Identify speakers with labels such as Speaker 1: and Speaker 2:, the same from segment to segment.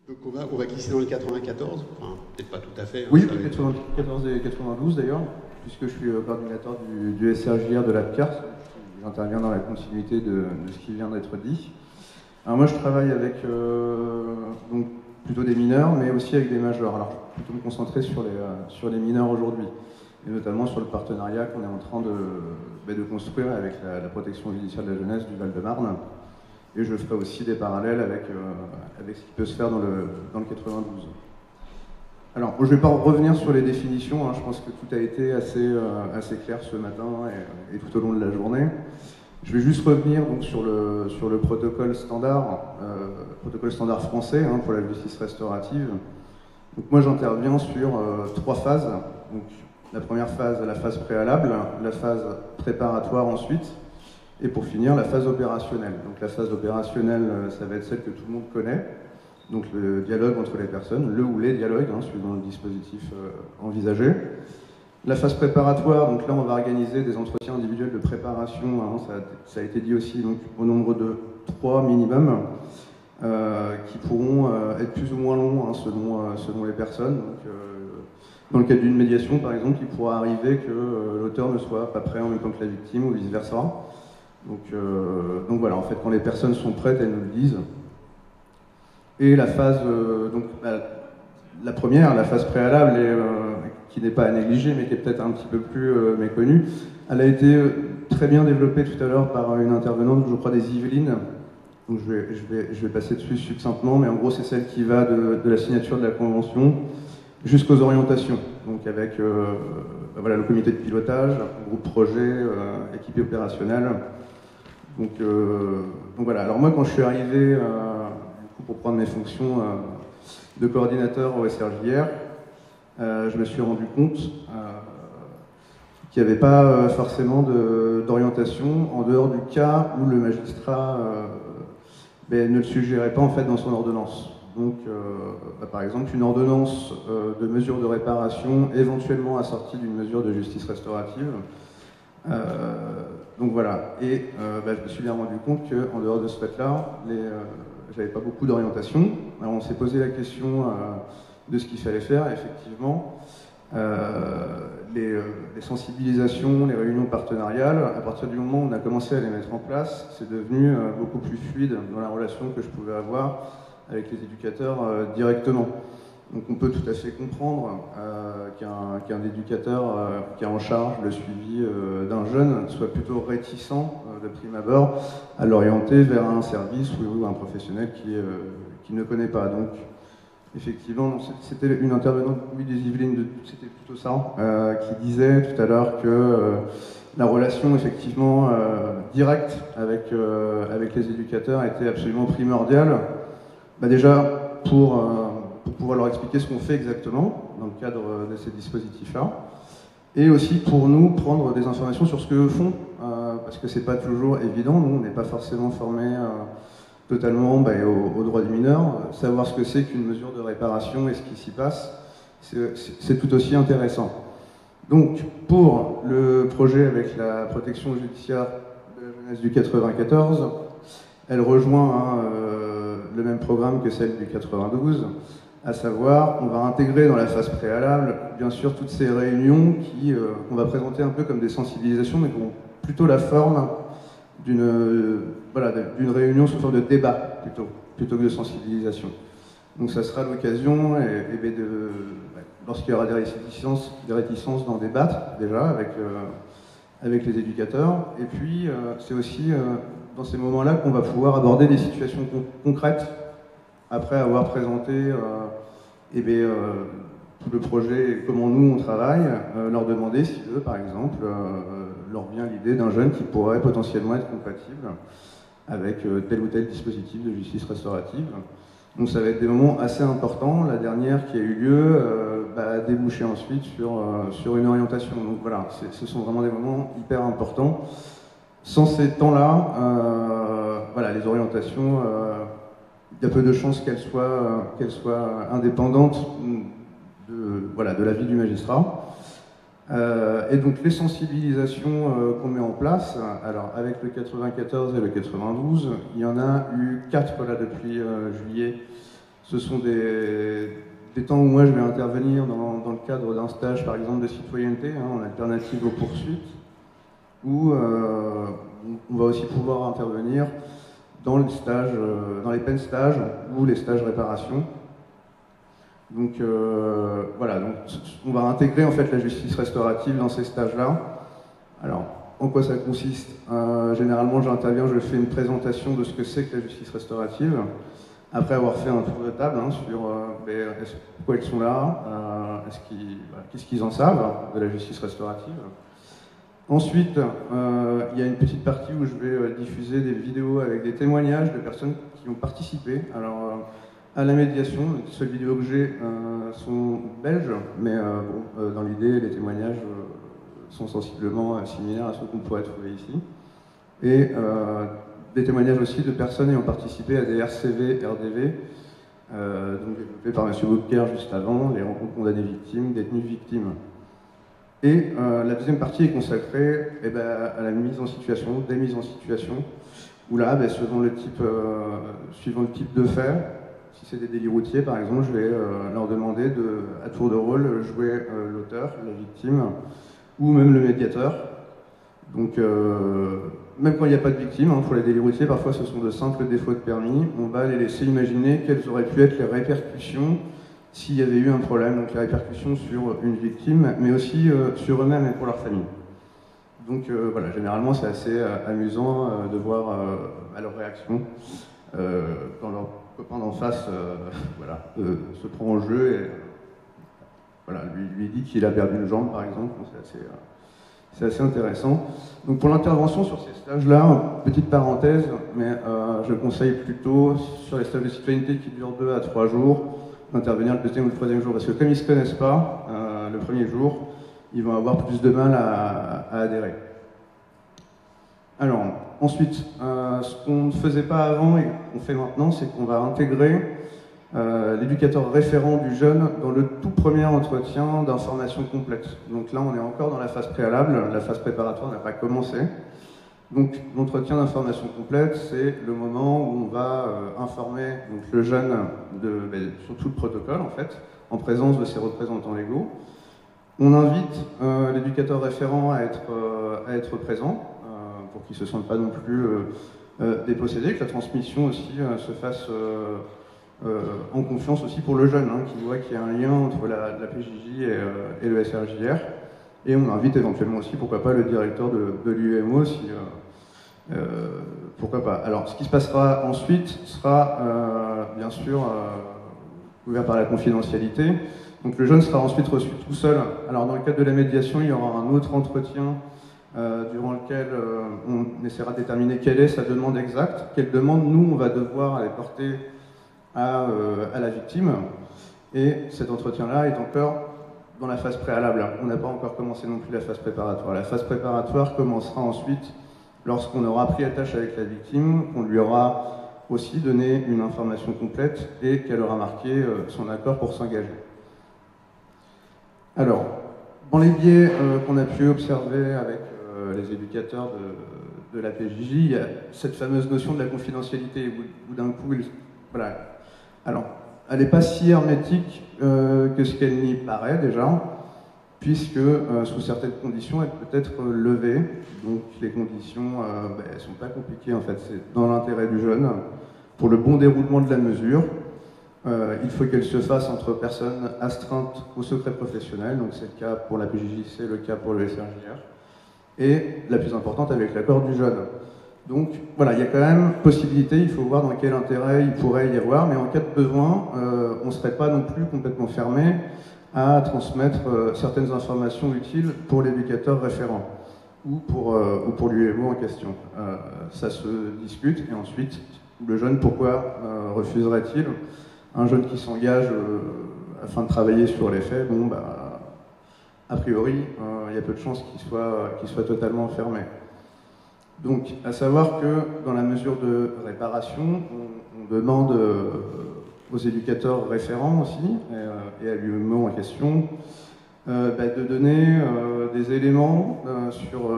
Speaker 1: Donc on va glisser dans le 94, enfin peut-être pas tout à fait. Hein,
Speaker 2: oui, 94 et 92 d'ailleurs, puisque je suis coordinateur du SRJR de l'APCAR. J'interviens dans la continuité de ce qui vient d'être dit. Alors moi je travaille avec donc plutôt des mineurs, mais aussi avec des majeurs. Alors je vais plutôt me concentrer sur les mineurs aujourd'hui, et notamment sur le partenariat qu'on est en train de construire avec la protection judiciaire de la jeunesse du Val-de-Marne. Et je ferai aussi des parallèles avec ce qui peut se faire dans le 92. Alors, je ne vais pas revenir sur les définitions, hein, je pense que tout a été assez clair ce matin et tout au long de la journée. Je vais juste revenir donc, sur le protocole standard français hein, pour la justice restaurative. Donc, moi, j'interviens sur 3 phases. Donc, la première phase, la phase préalable, la phase préparatoire ensuite, et pour finir, la phase opérationnelle. Donc la phase opérationnelle, ça va être celle que tout le monde connaît, donc le dialogue entre les personnes, le ou les dialogues, hein, suivant le dispositif envisagé. La phase préparatoire, donc là on va organiser des entretiens individuels de préparation, hein, ça a été dit aussi, donc au nombre de 3 minimum, qui pourront être plus ou moins longs hein, selon les personnes. Donc, dans le cadre d'une médiation, par exemple, il pourra arriver que l'auteur ne soit pas prêt en même temps que la victime ou vice-versa. Donc voilà, en fait, quand les personnes sont prêtes, elles nous le disent. Et la phase, la première, la phase préalable, qui n'est pas à négliger, mais qui est peut-être un petit peu plus méconnue, elle a été très bien développée tout à l'heure par une intervenante, je crois, des Yvelines. Donc je vais passer dessus succinctement, mais en gros, c'est celle qui va de la signature de la convention jusqu'aux orientations. Donc avec voilà, le comité de pilotage, groupe projet, équipe opérationnelle. Donc voilà, alors moi quand je suis arrivé pour prendre mes fonctions de coordinateur au SRJR, je me suis rendu compte qu'il n'y avait pas forcément d'orientation en dehors du cas où le magistrat ne le suggérait pas en fait dans son ordonnance. Donc par exemple une ordonnance de mesure de réparation éventuellement assortie d'une mesure de justice restaurative. Donc voilà, et je me suis bien rendu compte qu'en dehors de ce fait-là, j'avais pas beaucoup d'orientation. Alors on s'est posé la question de ce qu'il fallait faire, et effectivement, les sensibilisations, les réunions partenariales, à partir du moment où on a commencé à les mettre en place, c'est devenu beaucoup plus fluide dans la relation que je pouvais avoir avec les éducateurs directement. Donc on peut tout à fait comprendre qu'un éducateur qui est en charge le suivi d'un jeune soit plutôt réticent de prime abord à l'orienter vers un service ou un professionnel qui ne connaît pas. Donc effectivement, c'était une intervenante, oui, des Yvelines, c'était plutôt ça, qui disait tout à l'heure que la relation effectivement directe avec les éducateurs était absolument primordiale. Déjà pour pouvoir leur expliquer ce qu'on fait exactement dans le cadre de ces dispositifs-là, et aussi pour nous prendre des informations sur ce qu'eux font, parce que c'est pas toujours évident, nous on n'est pas forcément formés totalement au droit du mineur, savoir ce que c'est qu'une mesure de réparation et ce qui s'y passe, c'est tout aussi intéressant. Donc pour le projet avec la protection judiciaire de la jeunesse du 94, elle rejoint le même programme que celle du 92, à savoir, on va intégrer dans la phase préalable, bien sûr, toutes ces réunions qu'on va présenter un peu comme des sensibilisations, mais qui ont plutôt la forme d'une réunion sous forme de débat, plutôt que de sensibilisation. Donc ça sera l'occasion, lorsqu'il y aura des réticences d'en débattre, déjà, avec les éducateurs. Et puis, c'est aussi dans ces moments-là qu'on va pouvoir aborder des situations concrètes, après avoir présenté tout le projet et comment nous on travaille, leur demander si eux, par exemple, leur vient l'idée d'un jeune qui pourrait potentiellement être compatible avec tel ou tel dispositif de justice restaurative. Donc ça va être des moments assez importants. La dernière qui a eu lieu a débouché ensuite sur une orientation. Donc voilà, ce sont vraiment des moments hyper importants. Sans ces temps-là, les orientations, il y a peu de chances qu'elles soient indépendantes de l'avis du magistrat. Et donc les sensibilisations qu'on met en place, alors avec le 94 et le 92, il y en a eu 4 là, depuis juillet Ce sont des temps où moi je vais intervenir dans le cadre d'un stage par exemple de citoyenneté, en alternative aux poursuites, où on va aussi pouvoir intervenir dans les stages, dans les peines stages ou les stages réparation. Donc voilà, donc on va intégrer en fait la justice restaurative dans ces stages-là. Alors, en quoi ça consiste? Généralement, j'interviens, je fais une présentation de ce que c'est que la justice restaurative, après avoir fait un tour de table sur pourquoi ils sont là, qu'est-ce qu'ils en savent de la justice restaurative. Ensuite, il y a une petite partie où je vais diffuser des vidéos avec des témoignages de personnes qui ont participé. Alors, à la médiation, les seules vidéos que j'ai sont belges, mais dans l'idée, les témoignages sont sensiblement similaires à ceux qu'on pourrait trouver ici. Et des témoignages aussi de personnes ayant participé à des RCV, RDV, donc développés par M. Boubker juste avant, les rencontres condamnées victimes, détenues victimes. Et la deuxième partie est consacrée à la mise en situation, des mises en situation, où là, suivant le type de fait, si c'est des délits routiers par exemple, je vais leur demander à tour de rôle, jouer l'auteur, la victime, ou même le médiateur. Donc, même quand il n'y a pas de victime, pour les délits routiers, parfois ce sont de simples défauts de permis, on va les laisser imaginer quelles auraient pu être les répercussions s'il y avait eu un problème, donc les répercussions sur une victime, mais aussi sur eux-mêmes et pour leur famille. Donc voilà, généralement c'est assez amusant de voir leur réaction quand leur copain d'en face se prend au jeu et lui dit qu'il a perdu une jambe par exemple. C'est assez intéressant. Donc pour l'intervention sur ces stages-là, petite parenthèse, mais je conseille plutôt sur les stages de citoyenneté qui durent 2 à 3 jours, d'intervenir le deuxième ou le troisième jour, parce que comme ils ne se connaissent pas, le premier jour, ils vont avoir plus de mal à adhérer. Alors, ensuite, ce qu'on ne faisait pas avant et qu'on fait maintenant, c'est qu'on va intégrer l'éducateur référent du jeune dans le tout premier entretien d'information complète. Donc là, on est encore dans la phase préalable, la phase préparatoire n'a pas commencé. Donc l'entretien d'information complète, c'est le moment où on va informer le jeune sur tout le protocole, en fait, en présence de ses représentants légaux. On invite l'éducateur référent à être présent, pour qu'il ne se sente pas non plus dépossédé, que la transmission aussi se fasse en confiance aussi pour le jeune, qui voit qu'il y a un lien entre la PJJ et le SRJR. Et on invite éventuellement aussi, pourquoi pas, le directeur de l'UMO, pourquoi pas. Alors, ce qui se passera ensuite sera, bien sûr, couvert par la confidentialité. Donc le jeune sera ensuite reçu tout seul. Alors, dans le cadre de la médiation, il y aura un autre entretien durant lequel on essaiera de déterminer quelle est sa demande exacte, quelle demande, nous, on va devoir aller porter à la victime. Et cet entretien-là est encore dans la phase préalable. On n'a pas encore commencé non plus la phase préparatoire. La phase préparatoire commencera ensuite lorsqu'on aura pris attache avec la victime, qu'on lui aura aussi donné une information complète et qu'elle aura marqué son accord pour s'engager. Alors, dans les biais qu'on a pu observer avec les éducateurs de la PJJ, il y a cette fameuse notion de la confidentialité où d'un coup, voilà. Alors, elle n'est pas si hermétique que ce qu'elle n'y paraît déjà, puisque sous certaines conditions, elle peut être levée. Donc les conditions, elles ne sont pas compliquées en fait, c'est dans l'intérêt du jeune, pour le bon déroulement de la mesure. Il faut qu'elle se fasse entre personnes astreintes au secret professionnel, donc c'est le cas pour la PJJ, c'est le cas pour le SRJR, et la plus importante avec l'accord du jeune. Donc voilà, il y a quand même possibilité, il faut voir dans quel intérêt il pourrait y avoir, mais en cas de besoin, on ne serait pas non plus complètement fermé à transmettre certaines informations utiles pour l'éducateur référent ou pour l'UMO en question. Ça se discute et ensuite, le jeune, pourquoi refuserait-il? Un jeune qui s'engage afin de travailler sur les faits, bon, a priori, il y a peu de chances qu'il soit totalement fermé. Donc, à savoir que dans la mesure de réparation, on demande aux éducateurs référents aussi, et à l'UMO en question, de donner des éléments sur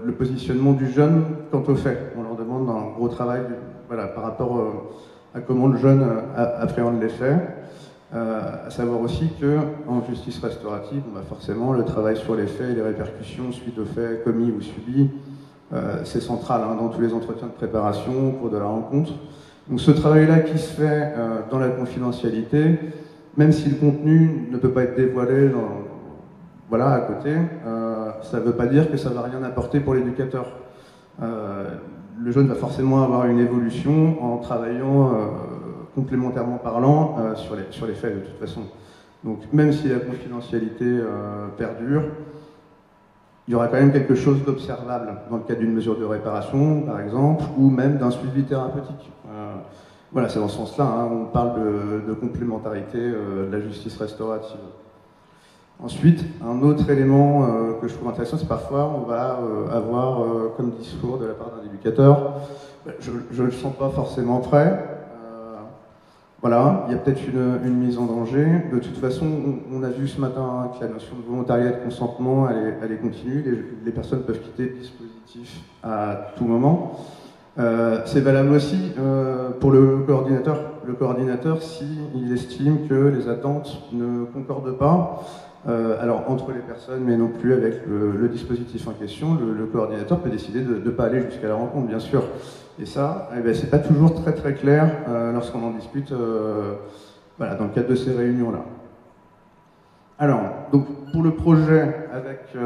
Speaker 2: le positionnement du jeune quant aux faits. On leur demande un gros travail par rapport à comment le jeune appréhende les faits. À savoir aussi qu'en justice restaurative, forcément, le travail sur les faits et les répercussions suite aux faits commis ou subis, c'est central dans tous les entretiens de préparation, au cours de la rencontre. Donc ce travail-là qui se fait dans la confidentialité, même si le contenu ne peut pas être dévoilé à côté, ça ne veut pas dire que ça ne va rien apporter pour l'éducateur. Le jeune va forcément avoir une évolution en travaillant complémentairement parlant sur les faits de toute façon. Donc même si la confidentialité perdure, il y aura quand même quelque chose d'observable dans le cadre d'une mesure de réparation, par exemple, ou même d'un suivi thérapeutique. Voilà, c'est dans ce sens-là, on parle de complémentarité de la justice restaurative. Ensuite, un autre élément que je trouve intéressant, c'est parfois on va avoir comme discours de la part d'un éducateur, je ne le sens pas forcément prêt. Voilà, il y a peut-être une mise en danger. De toute façon, on a vu ce matin que la notion de volontariat et de consentement, elle est continue. Les personnes peuvent quitter le dispositif à tout moment. C'est valable aussi pour le coordinateur. Le coordinateur, s'il estime que les attentes ne concordent pas, alors entre les personnes, mais non plus avec le dispositif en question, le coordinateur peut décider de ne pas aller jusqu'à la rencontre, bien sûr. Et ça, c'est pas toujours très très clair lorsqu'on en discute dans le cadre de ces réunions-là. Alors, donc pour le projet avec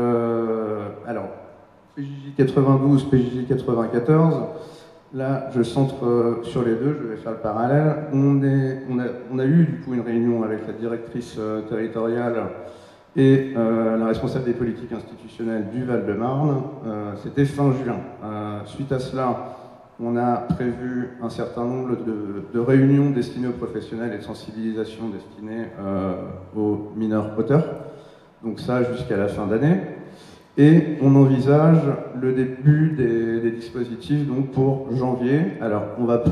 Speaker 2: PJJ 92, PJJ 94, là je centre sur les deux, je vais faire le parallèle. On a eu du coup une réunion avec la directrice territoriale et la responsable des politiques institutionnelles du Val-de-Marne, c'était fin juin. Suite à cela, on a prévu un certain nombre de réunions destinées aux professionnels et de sensibilisation destinées aux mineurs auteurs, donc ça jusqu'à la fin d'année. Et on envisage le début des dispositifs donc pour janvier. Alors on va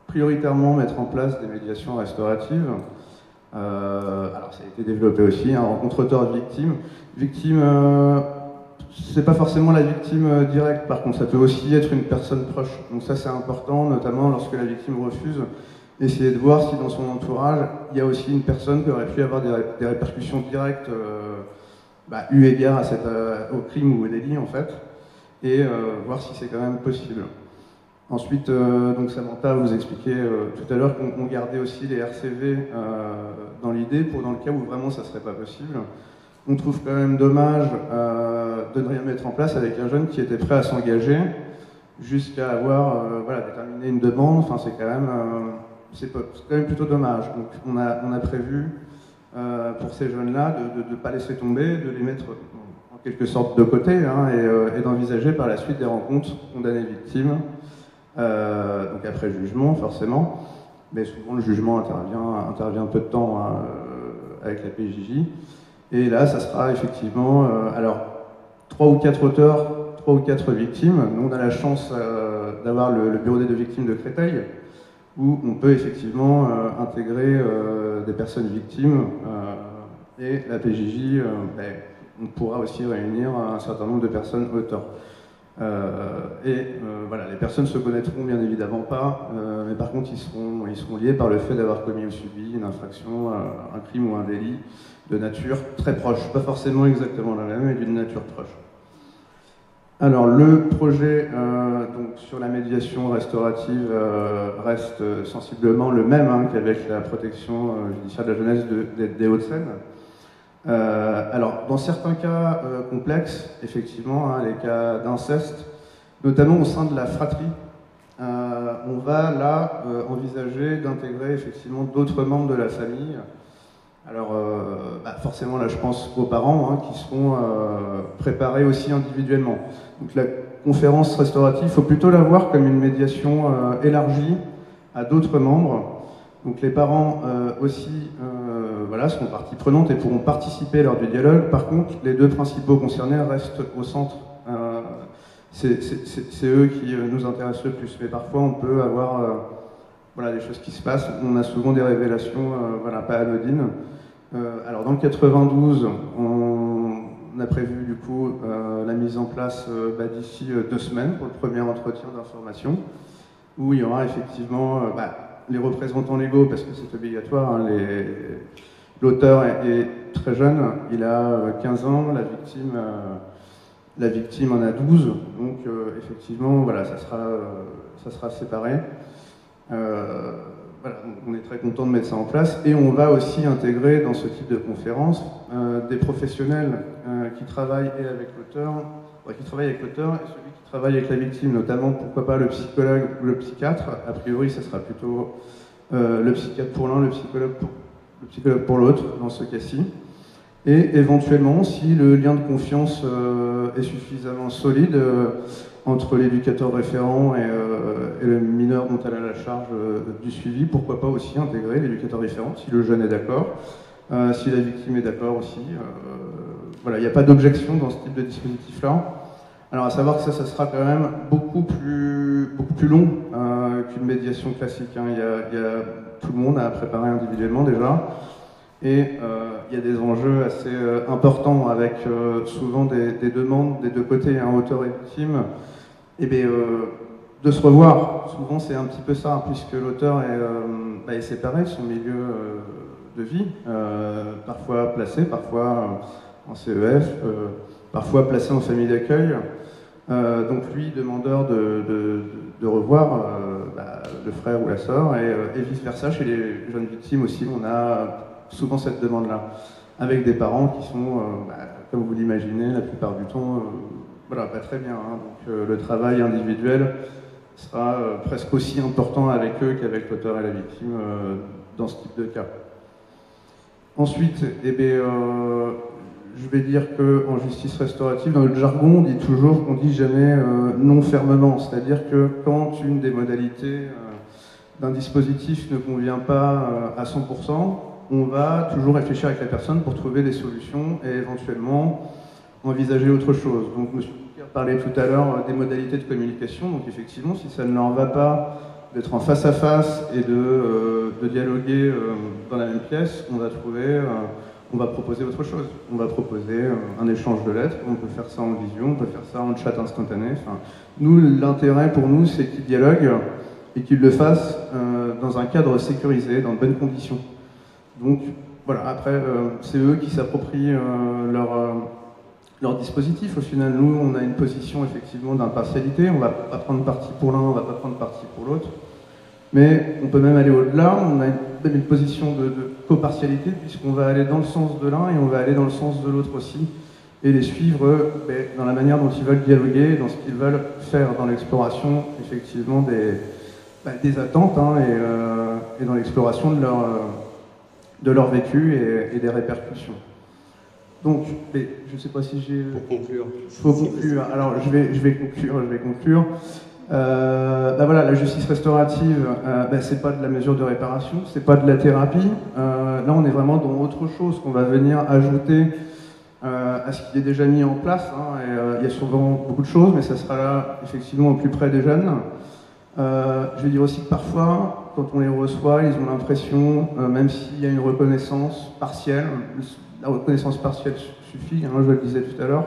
Speaker 2: prioritairement mettre en place des médiations restauratives. Alors ça a été développé aussi, rencontre auteur-victime. Victime, c'est pas forcément la victime directe, par contre ça peut aussi être une personne proche. Donc ça c'est important, notamment lorsque la victime refuse, essayer de voir si dans son entourage il y a aussi une personne qui aurait pu avoir des répercussions directes eu égard au crime ou au délit en fait, et voir si c'est quand même possible. Ensuite, donc Samantha vous expliquait tout à l'heure qu'on gardait aussi les RCV dans l'idée dans le cas où vraiment ça serait pas possible. On trouve quand même dommage de ne rien mettre en place avec un jeune qui était prêt à s'engager jusqu'à avoir déterminé une demande. Enfin, c'est quand même plutôt dommage. Donc, on a prévu pour ces jeunes-là de ne pas laisser tomber, de les mettre en quelque sorte de côté et d'envisager par la suite des rencontres condamnées-victimes. Donc après jugement, forcément, mais souvent le jugement intervient peu de temps avec la PJJ. Et là, ça sera effectivement, 3 ou 4 auteurs, 3 ou 4 victimes. Nous, on a la chance d'avoir le bureau des 2 victimes de Créteil, où on peut effectivement intégrer des personnes victimes, et la PJJ, on pourra aussi réunir un certain nombre de personnes auteurs. Les personnes se connaîtront bien évidemment pas, mais par contre ils seront liés par le fait d'avoir commis ou subi une infraction, un crime ou un délit de nature très proche, pas forcément exactement la même, mais d'une nature proche. Alors le projet donc, sur la médiation restaurative reste sensiblement le même qu'avec la protection judiciaire de la jeunesse des Hauts-de-Seine. Alors, dans certains cas complexes, effectivement, les cas d'inceste, notamment au sein de la fratrie, on va là envisager d'intégrer effectivement d'autres membres de la famille. Alors, forcément, là, je pense aux parents qui seront préparés aussi individuellement. Donc, la conférence restaurative, il faut plutôt la voir comme une médiation élargie à d'autres membres. Donc, les parents aussi seront partie prenante et pourront participer lors du dialogue. Par contre, les 2 principaux concernés restent au centre. C'est eux qui nous intéressent le plus. Mais parfois, on peut avoir des choses qui se passent. On a souvent des révélations pas anodines. Alors, dans le 92, on a prévu du coup la mise en place d'ici 2 semaines pour le premier entretien d'information, où il y aura effectivement les représentants légaux, parce que c'est obligatoire, hein, l'auteur est très jeune, il a 15 ans, la victime en a 12, donc effectivement, voilà, ça sera séparé. Voilà, on est très content de mettre ça en place, et on va aussi intégrer dans ce type de conférence des professionnels qui travaillent avec l'auteur, et celui qui travaille avec la victime, notamment pourquoi pas le psychologue ou le psychiatre. A priori, ça sera plutôt le psychiatre pour l'un, le psychologue pour l'autre dans ce cas-ci. Et éventuellement, si le lien de confiance est suffisamment solide entre l'éducateur référent et le mineur dont elle a la charge du suivi, pourquoi pas aussi intégrer l'éducateur référent, si le jeune est d'accord, si la victime est d'accord aussi. Voilà, il n'y a pas d'objection dans ce type de dispositif-là. Alors à savoir que ça sera quand même beaucoup plus long qu'une médiation classique, hein. Tout le monde à préparer individuellement déjà. Et il y a des enjeux assez importants avec souvent des demandes des deux côtés, hein, auteur et victime, et de se revoir. Souvent c'est un petit peu ça, puisque l'auteur est séparé de son milieu de vie, parfois placé, parfois en CEF, parfois placé en famille d'accueil. Donc lui, demandeur de revoir le frère ou la sœur, et vice-versa chez les jeunes victimes aussi, on a souvent cette demande-là, avec des parents qui sont, comme vous l'imaginez, la plupart du temps, voilà, pas très bien, hein. Donc le travail individuel sera presque aussi important avec eux qu'avec l'auteur et la victime dans ce type de cas. Ensuite, je vais dire qu'en justice restaurative, dans notre jargon, on dit toujours qu'on dit jamais non fermement, c'est-à-dire que quand une des modalités d'un dispositif ne convient pas à 100%, on va toujours réfléchir avec la personne pour trouver des solutions et éventuellement envisager autre chose. Donc, M. Bouquet parlait tout à l'heure des modalités de communication. Donc, effectivement, si ça ne leur va pas d'être en face-à-face et de dialoguer dans la même pièce, on va proposer autre chose. On va proposer un échange de lettres. On peut faire ça en visio, on peut faire ça en chat instantané. Enfin, nous, l'intérêt pour nous, c'est qu'ils dialoguent et qu'ils le fassent dans un cadre sécurisé, dans de bonnes conditions. Donc voilà, après, c'est eux qui s'approprient leur dispositif. Au final, nous, on a une position effectivement d'impartialité. On ne va pas prendre parti pour l'un, on ne va pas prendre parti pour l'autre. Mais on peut même aller au-delà. On a une position de copartialité, puisqu'on va aller dans le sens de l'un et on va aller dans le sens de l'autre aussi, et les suivre dans la manière dont ils veulent dialoguer, dans ce qu'ils veulent faire dans l'exploration, effectivement, des attentes, hein, et dans l'exploration de leur vécu et des répercussions. Donc, je ne sais pas si j'ai...
Speaker 1: Pour conclure.
Speaker 2: Faut conclure. Alors, je vais conclure. Voilà, la justice restaurative, c'est pas de la mesure de réparation, c'est pas de la thérapie. Là, on est vraiment dans autre chose qu'on va venir ajouter à ce qui est déjà mis en place, hein, et il y a souvent beaucoup de choses, mais ça sera là, effectivement, au plus près des jeunes. Je vais dire aussi que parfois, quand on les reçoit, ils ont l'impression, même s'il y a une reconnaissance partielle, la reconnaissance partielle suffit, hein, je le disais tout à l'heure,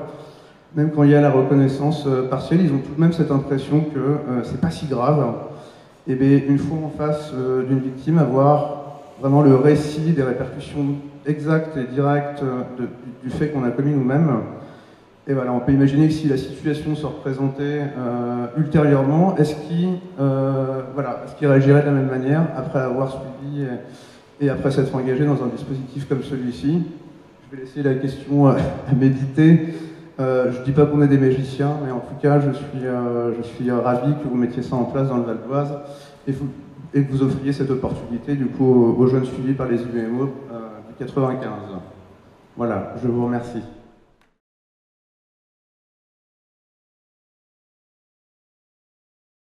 Speaker 2: même quand il y a la reconnaissance partielle, ils ont tout de même cette impression que c'est pas si grave. Et bien, une fois en face d'une victime, avoir vraiment le récit des répercussions exactes et directes du fait qu'on a commis nous-mêmes. Et voilà, on peut imaginer que si la situation se représentait ultérieurement, est-ce qu'il réagirait de la même manière après avoir suivi et après s'être engagé dans un dispositif comme celui-ci? Je vais laisser la question à méditer. Je ne dis pas qu'on est des magiciens, mais en tout cas, je suis ravi que vous mettiez ça en place dans le Val d'Oise et que vous offriez cette opportunité du coup aux jeunes suivis par les UMO du 95. Voilà, je vous remercie.